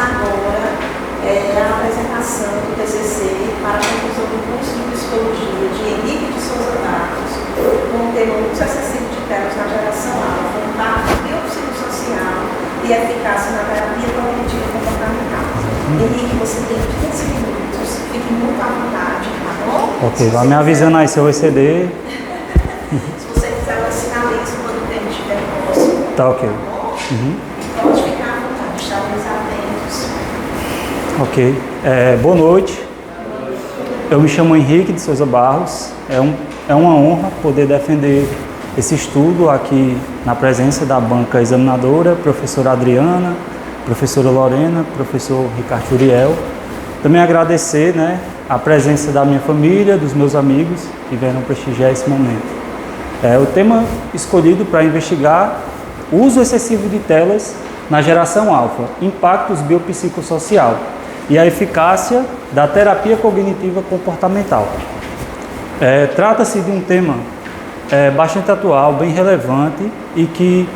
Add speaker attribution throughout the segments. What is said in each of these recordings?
Speaker 1: agora a apresentação do TCC para a conclusão do curso de Psicologia de Henrique de Souza Barros, com o tema Uso Excessivo de Telas na Geração Alfa, impacto biopsicossocial e eficácia na terapia cognitiva comportamental. Henrique, você tem 15 minutos, fique muito à vontade, tá bom?
Speaker 2: Ok, vai me avisando aí se eu exceder.
Speaker 1: Se você quiser, eu sinalizo quando o tempo estiver próximo.
Speaker 2: Tá ok.
Speaker 1: Tá bom? Pode ficar à vontade, estaremos atentos.
Speaker 2: Ok. Boa noite. Eu me chamo Henrique de Souza Barros. É uma honra poder defender esse estudo aqui na presença da banca examinadora, professora Adriana, professora Lorena, professor Ricardo Uriel. Também agradecer, a presença da minha família, dos meus amigos que vieram prestigiar esse momento. O tema escolhido para investigar o uso excessivo de telas na geração alfa, impactos biopsicossocial e a eficácia da terapia cognitiva comportamental. Trata-se de um tema bastante atual, bem relevante e que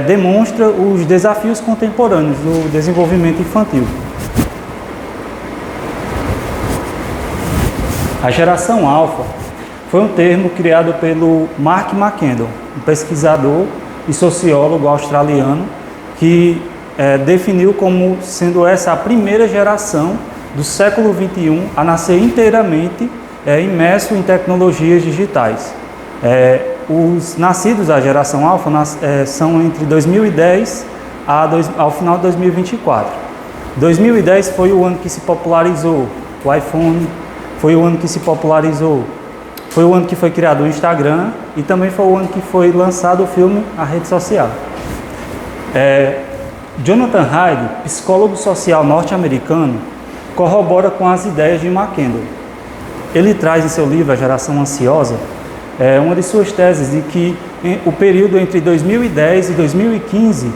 Speaker 2: demonstra os desafios contemporâneos do desenvolvimento infantil. A geração alfa foi um termo criado pelo Mark McCandle, um pesquisador e sociólogo australiano que definiu como sendo essa a primeira geração do século XXI a nascer inteiramente imerso em tecnologias digitais. Os nascidos da geração alfa são entre 2010 ao final de 2024. 2010 foi o ano que se popularizou o iPhone, foi o ano que se popularizou, foi o ano que foi criado o Instagram e também foi o ano que foi lançado o filme A Rede Social. Jonathan Haidt, psicólogo social norte-americano, corrobora com as ideias de McCandle. Ele traz em seu livro A Geração Ansiosa uma de suas teses de que o período entre 2010 e 2015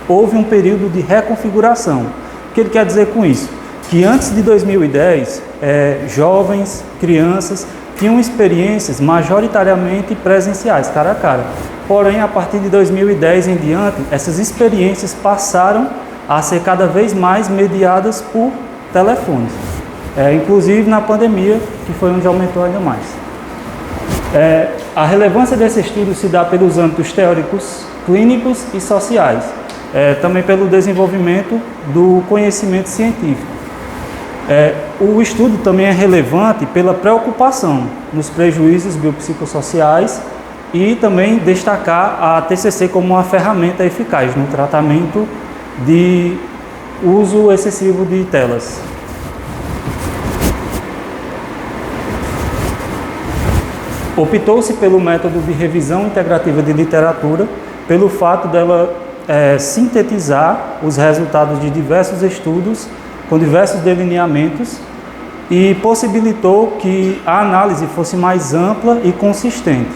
Speaker 2: houve um período de reconfiguração. O que ele quer dizer com isso? Que antes de 2010, jovens, crianças tinham experiências majoritariamente presenciais, cara a cara. Porém, a partir de 2010 em diante, essas experiências passaram a ser cada vez mais mediadas por telefones. Inclusive na pandemia, que foi onde aumentou ainda mais. A relevância desse estudo se dá pelos âmbitos teóricos, clínicos e sociais, também pelo desenvolvimento do conhecimento científico. O estudo também é relevante pela preocupação nos prejuízos biopsicossociais e também destacar a TCC como uma ferramenta eficaz no tratamento de uso excessivo de telas. Optou-se pelo método de revisão integrativa de literatura, pelo fato dela sintetizar os resultados de diversos estudos com diversos delineamentos e possibilitou que a análise fosse mais ampla e consistente.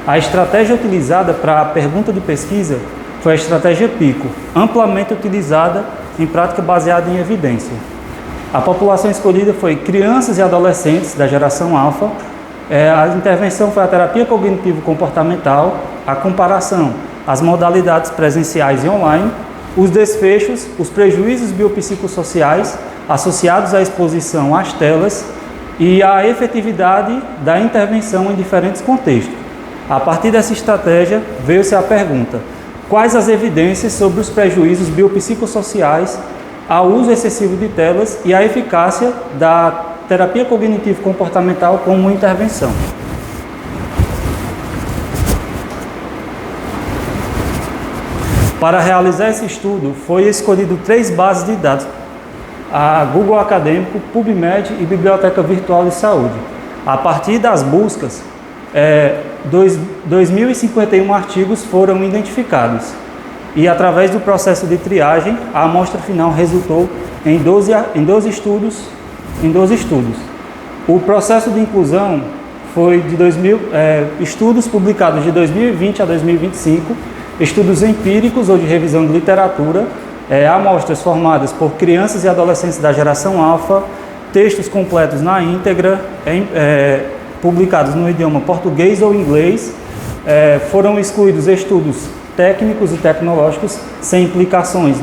Speaker 2: A estratégia utilizada para a pergunta de pesquisa foi a estratégia PICO, amplamente utilizada em prática baseada em evidência. A população escolhida foi crianças e adolescentes da geração alfa. A intervenção foi a terapia cognitivo-comportamental, a comparação, as modalidades presenciais e online, os desfechos, os prejuízos biopsicossociais associados à exposição às telas e a efetividade da intervenção em diferentes contextos. A partir dessa estratégia, veio-se a pergunta: quais as evidências sobre os prejuízos biopsicossociais ao uso excessivo de telas e a eficácia da terapia cognitivo-comportamental como intervenção? Para realizar esse estudo, foi escolhido 3 bases de dados: a Google Acadêmico, PubMed e Biblioteca Virtual de Saúde. A partir das buscas, 2.051 artigos foram identificados e, através do processo de triagem, a amostra final resultou em 12 estudos. O processo de inclusão foi de estudos publicados de 2020 a 2025, estudos empíricos ou de revisão de literatura, amostras formadas por crianças e adolescentes da geração alfa, textos completos na íntegra, publicados no idioma português ou inglês. Foram excluídos estudos técnicos e tecnológicos sem implicações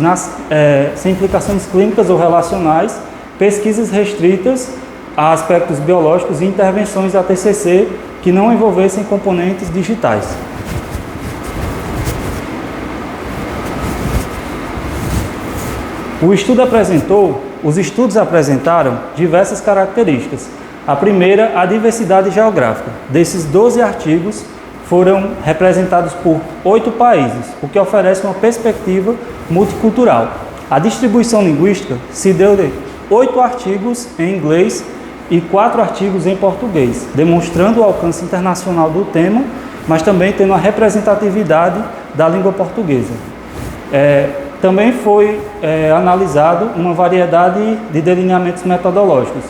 Speaker 2: clínicas ou relacionais, pesquisas restritas a aspectos biológicos e intervenções da TCC que não envolvessem componentes digitais. Os estudos apresentaram diversas características. A primeira, a diversidade geográfica. Desses 12 artigos, foram representados por 8 países, o que oferece uma perspectiva multicultural. A distribuição linguística se deu de 8 artigos em inglês e 4 artigos em português, demonstrando o alcance internacional do tema, mas também tendo a representatividade da língua portuguesa. Também foi analisado uma variedade de delineamentos metodológicos,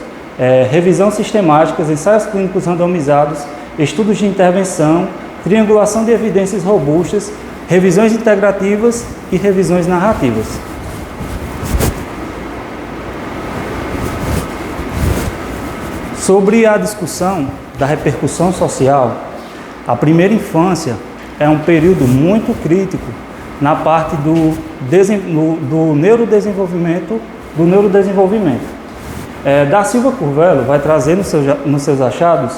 Speaker 2: revisão sistemática, ensaios clínicos randomizados, estudos de intervenção, triangulação de evidências robustas, revisões integrativas e revisões narrativas. Sobre a discussão da repercussão social, a primeira infância é um período muito crítico na parte do neurodesenvolvimento. Da Silva Curvelo vai trazer nos seus achados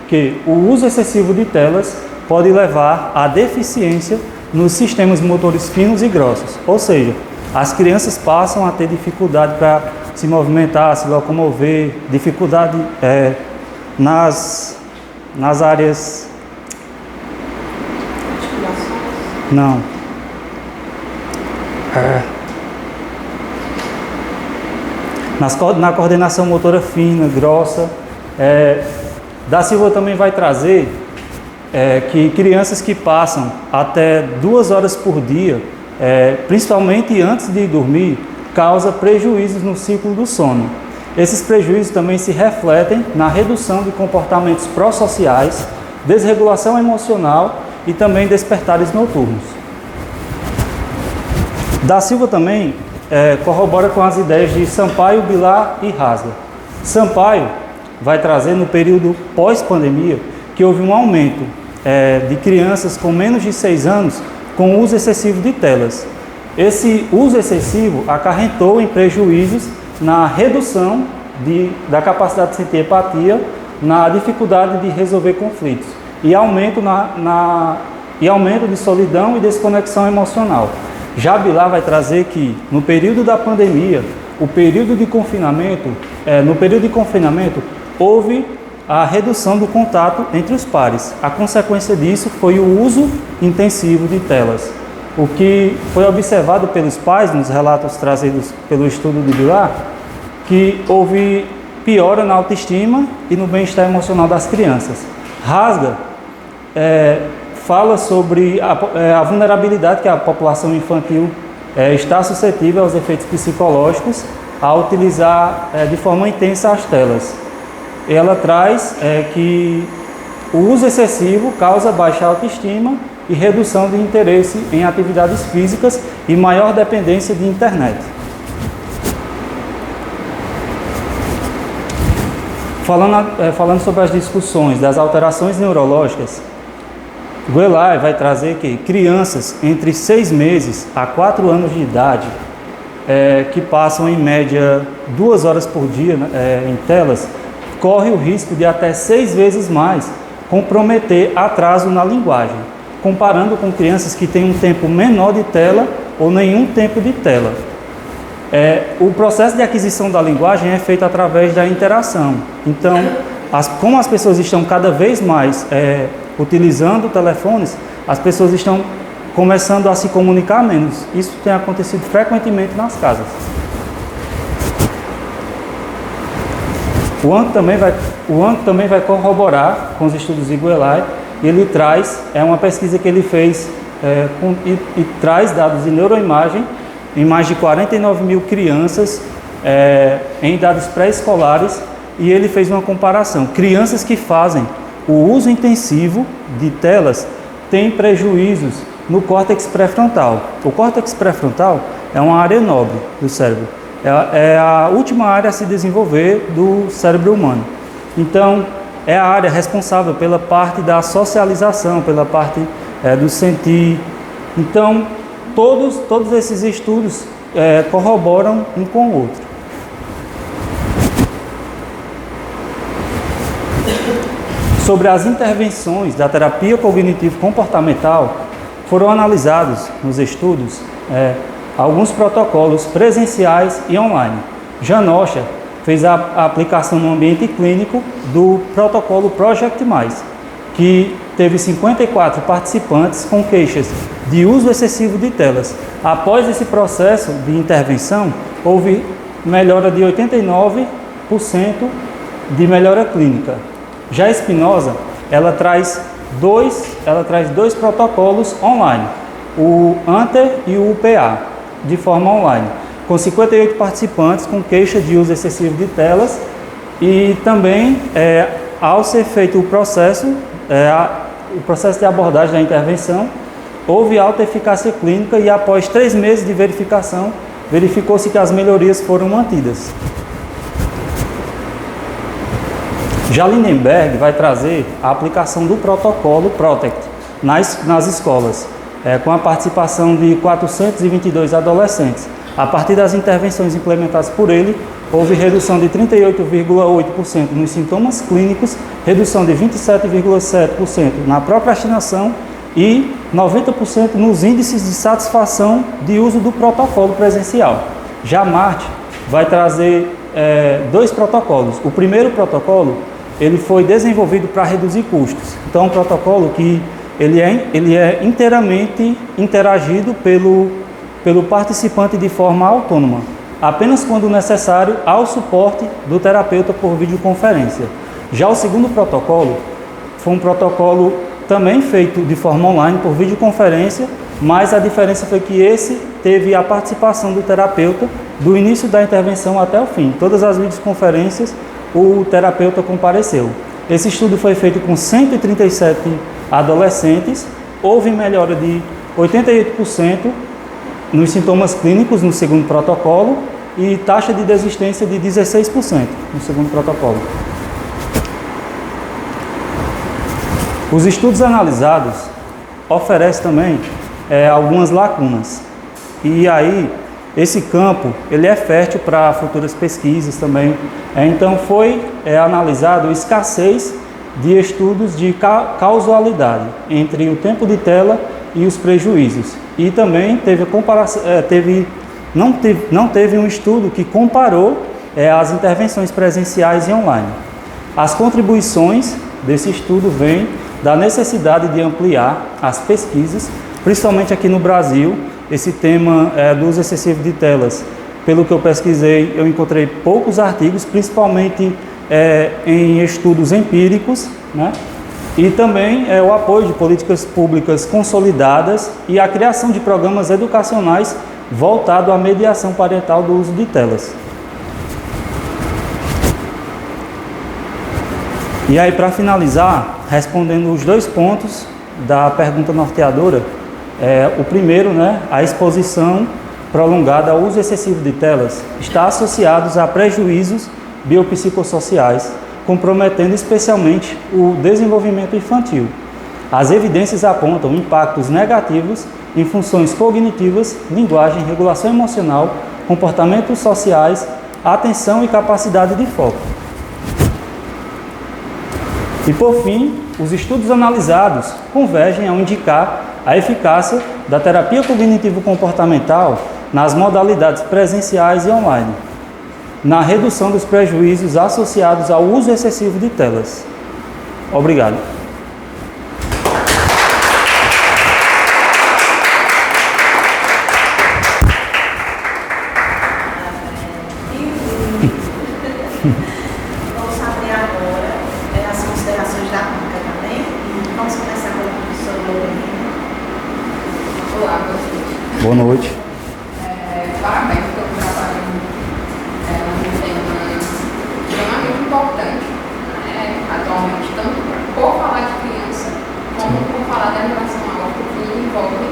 Speaker 2: que o uso excessivo de telas pode levar à deficiência nos sistemas motores finos e grossos, ou seja, as crianças passam a ter dificuldade para se movimentar, se locomover, dificuldade nas áreas... Não. Na coordenação motora fina, grossa. Da Silva também vai trazer que crianças que passam até 2 horas por dia, principalmente antes de dormir, causa prejuízos no ciclo do sono. Esses prejuízos também se refletem na redução de comportamentos pró-sociais, desregulação emocional e também despertares noturnos. Da Silva também corrobora com as ideias de Sampaio, Bilar e Hasler. Sampaio vai trazer no período pós-pandemia que houve um aumento de crianças com menos de 6 anos com uso excessivo de telas. Esse uso excessivo acarretou em prejuízos na redução da capacidade de sentir empatia, na dificuldade de resolver conflitos e aumento de solidão e desconexão emocional. Já Bilar vai trazer que no período da pandemia, no período de confinamento, houve a redução do contato entre os pares. A consequência disso foi o uso intensivo de telas. O que foi observado pelos pais, nos relatos trazidos pelo estudo de Bilar, que houve piora na autoestima e no bem-estar emocional das crianças. Hasler fala sobre a vulnerabilidade que a população infantil está suscetível aos efeitos psicológicos ao utilizar de forma intensa as telas. Ela traz que o uso excessivo causa baixa autoestima e redução de interesse em atividades físicas e maior dependência de internet. Falando sobre as discussões das alterações neurológicas, Guelai vai trazer que crianças entre 6 meses a 4 anos de idade, que passam em média 2 horas por dia em telas, corre o risco de até 6 vezes mais comprometer atraso na linguagem, comparando com crianças que têm um tempo menor de tela ou nenhum tempo de tela. O processo de aquisição da linguagem é feito através da interação. Então, como as pessoas estão cada vez mais utilizando telefones, as pessoas estão começando a se comunicar menos. Isso tem acontecido frequentemente nas casas. O Ant também vai corroborar com os estudos de Guelai, e ele traz uma pesquisa que ele fez e traz dados de neuroimagem em mais de 49 mil crianças em idades pré-escolares, e ele fez uma comparação. Crianças que fazem o uso intensivo de telas têm prejuízos no córtex pré-frontal. O córtex pré-frontal é uma área nobre do cérebro. É a última área a se desenvolver do cérebro humano. Então, é a área responsável pela parte da socialização, pela parte do sentir, Então, todos esses estudos corroboram um com o outro. Sobre as intervenções da terapia cognitivo-comportamental, foram analisados nos estudos alguns protocolos presenciais e online. Janocha fez a aplicação no ambiente clínico do protocolo Project Mais, que teve 54 participantes com queixas de uso excessivo de telas. Após esse processo de intervenção, houve melhora de 89% de melhora clínica. Já Espinosa, ela traz dois protocolos online, o ANTER e o UPA, de forma online, com 58 participantes com queixa de uso excessivo de telas, e também, ao ser feito o processo de abordagem da intervenção, houve alta eficácia clínica e após 3 meses de verificação, verificou-se que as melhorias foram mantidas. Já Lindenberg vai trazer a aplicação do protocolo Protect nas escolas, com a participação de 422 adolescentes. A partir das intervenções implementadas por ele, houve redução de 38,8% nos sintomas clínicos, redução de 27,7% na procrastinação e 90% nos índices de satisfação de uso do protocolo presencial. Já Marte vai trazer 2 protocolos. O primeiro protocolo ele foi desenvolvido para reduzir custos. Então, um protocolo que ele é inteiramente interagido pelo participante de forma autônoma, apenas quando necessário ao suporte do terapeuta por videoconferência. Já o segundo protocolo foi um protocolo também feito de forma online por videoconferência, mas a diferença foi que esse teve a participação do terapeuta do início da intervenção até o fim. Todas as videoconferências o terapeuta compareceu. Esse estudo foi feito com 137 adolescentes, houve melhora de 88% nos sintomas clínicos no segundo protocolo e taxa de desistência de 16% no segundo protocolo. Os estudos analisados oferecem também algumas lacunas. E aí, esse campo ele é fértil para futuras pesquisas também. Então, foi analisado a escassez de estudos de causalidade entre o tempo de tela e os prejuízos. E também teve comparação, não teve um estudo que comparou as intervenções presenciais e online. As contribuições desse estudo vêm da necessidade de ampliar as pesquisas, principalmente aqui no Brasil. Esse tema do uso excessivo de telas, pelo que eu pesquisei, eu encontrei poucos artigos, principalmente em estudos empíricos, né? E também o apoio de políticas públicas consolidadas e a criação de programas educacionais voltados à mediação parental do uso de telas. E aí, para finalizar, respondendo os 2 pontos da pergunta norteadora, o primeiro, a exposição prolongada ao uso excessivo de telas está associada a prejuízos biopsicossociais, comprometendo especialmente o desenvolvimento infantil. As evidências apontam impactos negativos em funções cognitivas, linguagem, regulação emocional, comportamentos sociais, atenção e capacidade de foco. E por fim, os estudos analisados convergem ao indicar a eficácia da terapia cognitivo-comportamental nas modalidades presenciais e online, na redução dos prejuízos associados ao uso excessivo de telas. Obrigado.
Speaker 1: Vamos abrir agora as considerações da banca também. Vamos começar com a professora Lorena.
Speaker 3: Olá, boa noite.
Speaker 2: Boa noite.
Speaker 3: Parabéns pelo trabalho. Um tema extremamente importante, atualmente, tanto por falar de criança, como por falar da relação alta que envolve,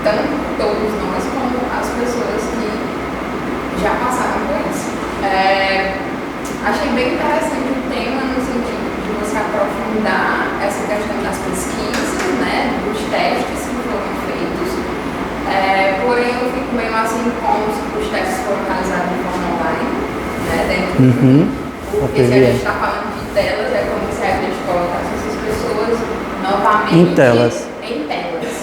Speaker 3: tanto todos nós como as pessoas que já passaram por isso. Achei bem interessante o tema no sentido de você aprofundar essa questão das pesquisas, dos testes, Porém, eu fico meio assim com os testes foram realizados de forma online, né, dentro porque se a gente está falando de telas, é como se a gente colocasse essas pessoas novamente
Speaker 2: em telas.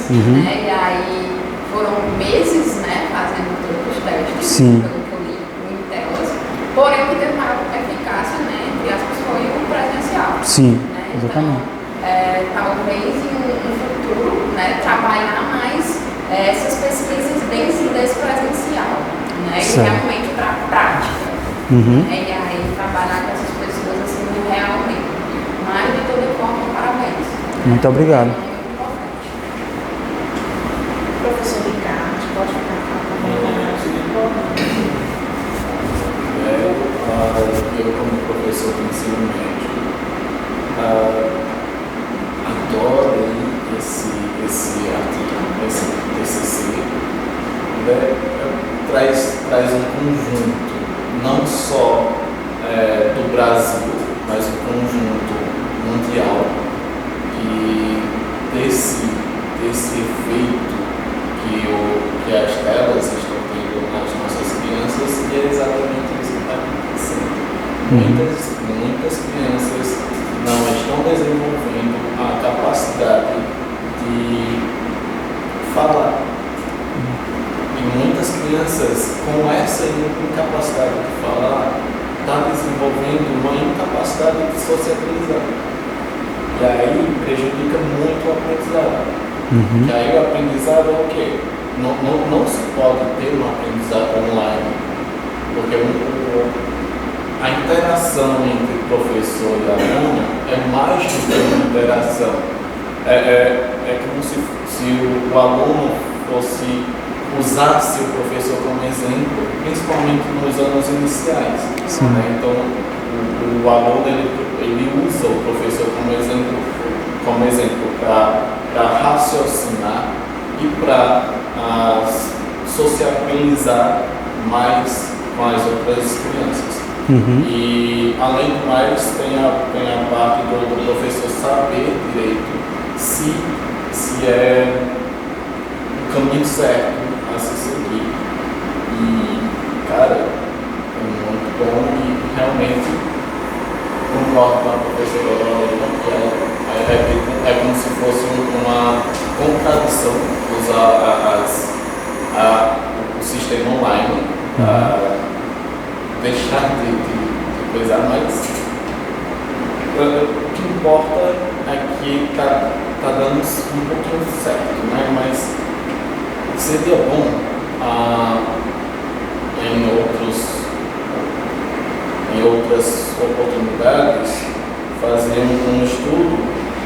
Speaker 3: Né? E aí foram meses, né, fazendo todos os testes,
Speaker 2: Sim.
Speaker 3: pelo que eu li, em telas. Porém, o que teve maior eficácia, né, entre aspas, foi o presencial.
Speaker 2: Sim,
Speaker 3: Né?
Speaker 2: exatamente.
Speaker 3: Então, talvez em um futuro, né, trabalhar mais essas pesquisas dentro desse presencial, né, e realmente para a prática. E aí trabalhar com essas pessoas assim realmente. Mas de toda forma, parabéns.
Speaker 2: Muito obrigado.
Speaker 3: Muito importante.
Speaker 1: Professor Ricardo, pode ficar
Speaker 4: eu como professor de ensino médio, adoro esse artigo, esse TCC, né? Traz um conjunto, não só do Brasil, mas um conjunto mundial, e desse efeito que as telas estão tendo nas nossas crianças, e é exatamente isso que está acontecendo. Muitas crianças não estão desenvolvendo a capacidade de falar. E muitas crianças, com essa incapacidade de falar, estão desenvolvendo uma incapacidade de sociabilizar. E aí prejudica muito o aprendizado. E aí o aprendizado é o quê? Não se pode ter um aprendizado online, porque a interação entre professor e aluno é mais do que uma interação. É como se o aluno usasse o professor como exemplo, principalmente nos anos iniciais. Né? Então, o aluno ele usa o professor como exemplo para raciocinar e para sociabilizar mais com as outras crianças. E, além do mais, tem a parte do professor saber direito se é o caminho certo a se seguir. E, cara, é muito bom e realmente concordo com a professora Lorena que é como se fosse uma contradição usar o sistema online, deixar de coisar, mas o que importa é que está dando um pouquinho certo, né? Mas seria bom em outras oportunidades fazer um estudo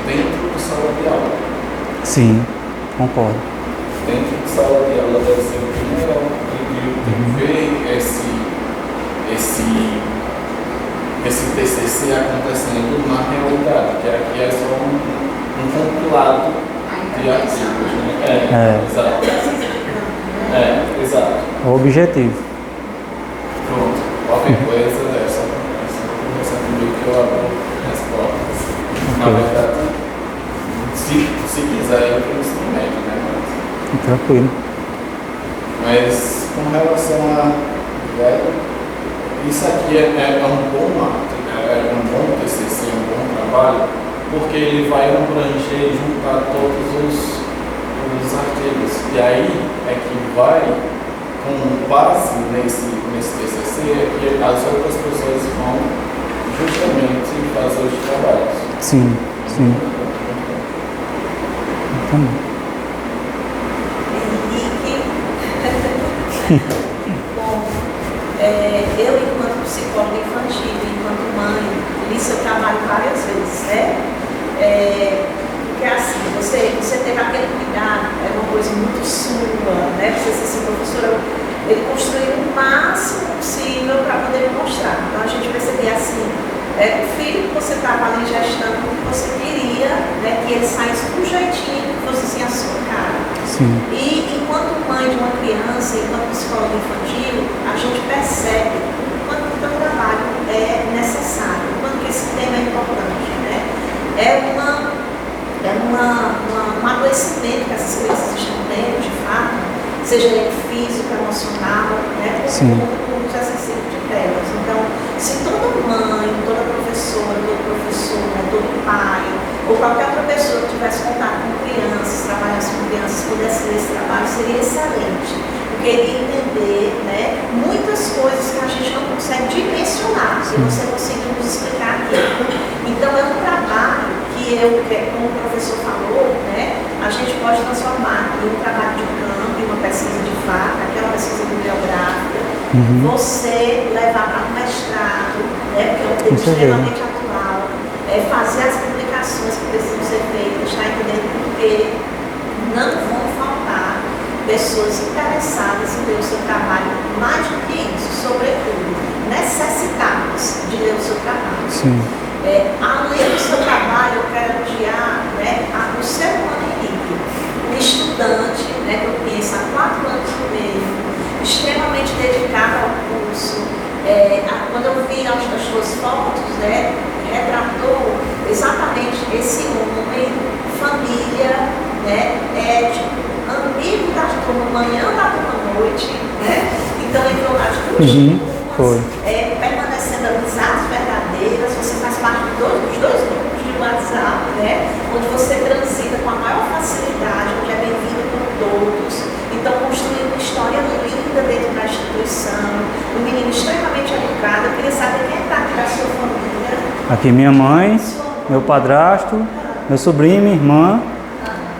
Speaker 4: dentro de sala de aula.
Speaker 2: Sim, concordo.
Speaker 4: Dentro de sala de aula deve ser bem melhor de ver esse TCC acontecendo na realidade, que aqui é só um compilado de artigos, né? Exato. Exato.
Speaker 2: O objetivo.
Speaker 4: Pronto. Qualquer coisa é só conversar comigo que eu abro as portas. Na verdade, se quiser, eu tenho ensino médio, né?
Speaker 2: Tranquilo.
Speaker 4: Mas com relação a isso aqui é um bom ato, é um bom TCC, um bom trabalho, porque ele vai abranger e juntar todos os artigos. E aí é que vai, com base nesse TCC, é que as outras pessoas vão justamente fazer os trabalhos.
Speaker 2: Sim.
Speaker 1: Bom, eu, enquanto psicóloga infantil, enquanto mãe, li seu trabalho várias vezes, né? Porque assim, você teve aquele cuidado, é uma coisa muito sua, né? Você disse assim, professora, ele construiu o máximo possível para poder mostrar. Então a gente percebia assim, o filho que você estava ali gestando, que você queria, né, que ele saísse do jeitinho que fosse assim a sua cara.
Speaker 2: Sim.
Speaker 1: E enquanto mãe de uma criança, enquanto psicóloga infantil, a gente percebe o quanto o teu trabalho é necessário, o quanto esse tema é importante, né? Um adoecimento que essas crianças estão tendo, de fato, seja ele físico, emocional, né? Com uso excessivo de telas. Então, se toda mãe, toda professora, todo professor, né, todo pai, ou qualquer outra pessoa que tivesse contato com crianças, trabalhasse com crianças, pudesse ver esse trabalho, seria excelente. Porque iria entender, né, muitas coisas que a gente não consegue dimensionar, se você conseguir nos explicar aqui. Então, é um trabalho que como o professor falou, né, a gente pode transformar em um trabalho de campo, em uma pesquisa de fato, aquela pesquisa bibliográfica, você levar para o mestrado, né, porque é um tema extremamente atual, fazer as publicações que precisam ser feitas, está entendendo? Porque não vão faltar pessoas interessadas em ler o seu trabalho, mais do que isso, sobretudo, necessitadas de ler o seu trabalho.
Speaker 2: Sim.
Speaker 1: Além do seu trabalho, eu quero elogiar, né, o ser humano Henrique, um estudante, né, que eu conheço há 4 anos e meio, extremamente dedicado ao curso. Quando eu vi as suas fotos, né, retratou exatamente esse homem, família, né, amigo da turma, manhã da turma à noite, né? Então entrou nas duas turmas, permanecendo amizades verdadeiras, você faz parte dos dois grupos de WhatsApp, né? Onde você transita com a maior facilidade, onde é bem-vindo por todos. Então construindo uma história linda dentro da instituição, um menino extremamente educado. Eu queria saber quem está aqui da sua família.
Speaker 2: Aqui minha mãe, meu padrasto, meu sobrinho, minha irmã,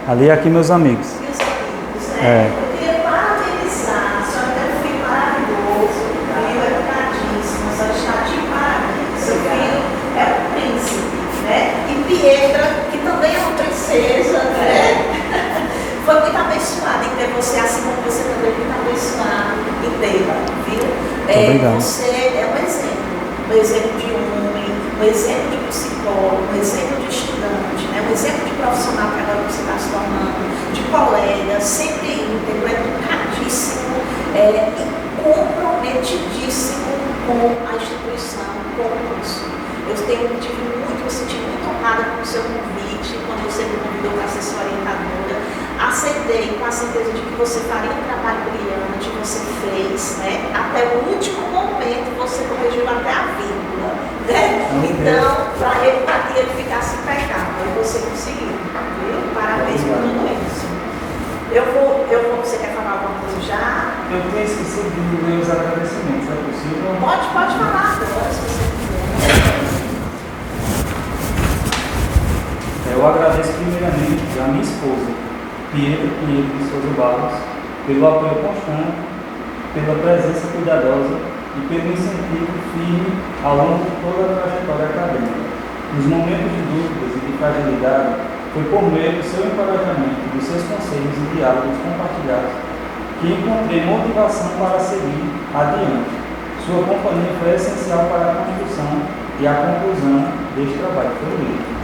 Speaker 2: ali aqui meus amigos.
Speaker 1: Eu queria parabenizar, a senhora tem um filho maravilhoso, filho educadíssimo, a senhora está de parabéns. Seu filho é um príncipe, né? E Pietra, que também é uma princesa, né? Foi muito abençoada em ter você, assim como você também é muito abençoado em tê-la, viu? Você é um exemplo de homem, um exemplo de psicólogo, um exemplo de estudante, né? Um exemplo de profissional que agora você está se tornando, de colega, sempre íntegro, educadíssimo e comprometidíssimo com a instituição, com o curso. Eu me senti muito honrada com o seu convite, quando você me convidou para ser sua orientadora. Aceitei com a certeza de que você faria um trabalho brilhante, você fez, né? Até o último momento você corrigiu até a vírgula, né? Então, para que ele ficasse impecável, você conseguiu, viu? Parabéns por tudo isso. Você quer falar alguma coisa já?
Speaker 2: Eu tenho esquecido de ler os agradecimentos, é possível?
Speaker 1: Pode falar agora, se você quiser.
Speaker 2: Eu agradeço primeiramente a minha esposa, Pietra Pinheiro de Souza Barros, pelo apoio constante, pela presença cuidadosa e pelo incentivo firme ao longo de toda a trajetória acadêmica. Nos momentos de dúvidas e de fragilidade, foi por meio do seu encorajamento, dos seus conselhos e diálogos compartilhados, que encontrei motivação para seguir adiante. Sua companhia foi essencial para a construção e a conclusão deste trabalho. Foi mesmo.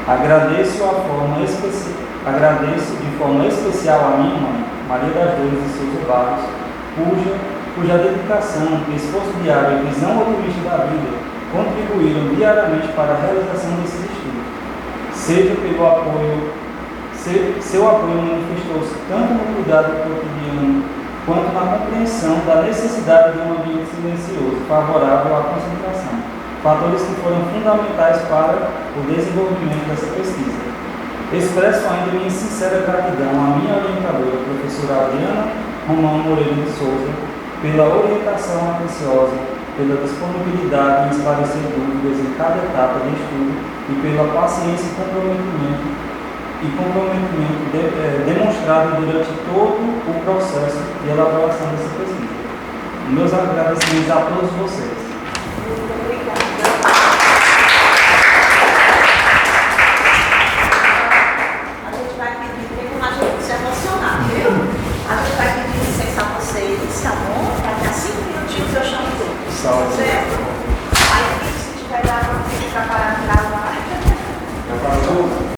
Speaker 2: Agradeço de forma especial a minha mãe, Maria das Dores de Souza Barros, cuja dedicação, esforço diário e visão otimista da vida contribuíram diariamente para a realização desses estudos. Seu apoio manifestou-se tanto no cuidado cotidiano quanto na compreensão da necessidade de um ambiente silencioso, favorável à concentração. Fatores que foram fundamentais para o desenvolvimento dessa pesquisa. Expresso ainda minha sincera gratidão à minha orientadora, professora Adriana Romão Moreira de Souza, pela orientação atenciosa, pela disponibilidade em esclarecer dúvidas em cada etapa de estudo e pela paciência e comprometimento demonstrado durante todo o processo de elaboração dessa pesquisa. Meus agradecimentos a todos vocês.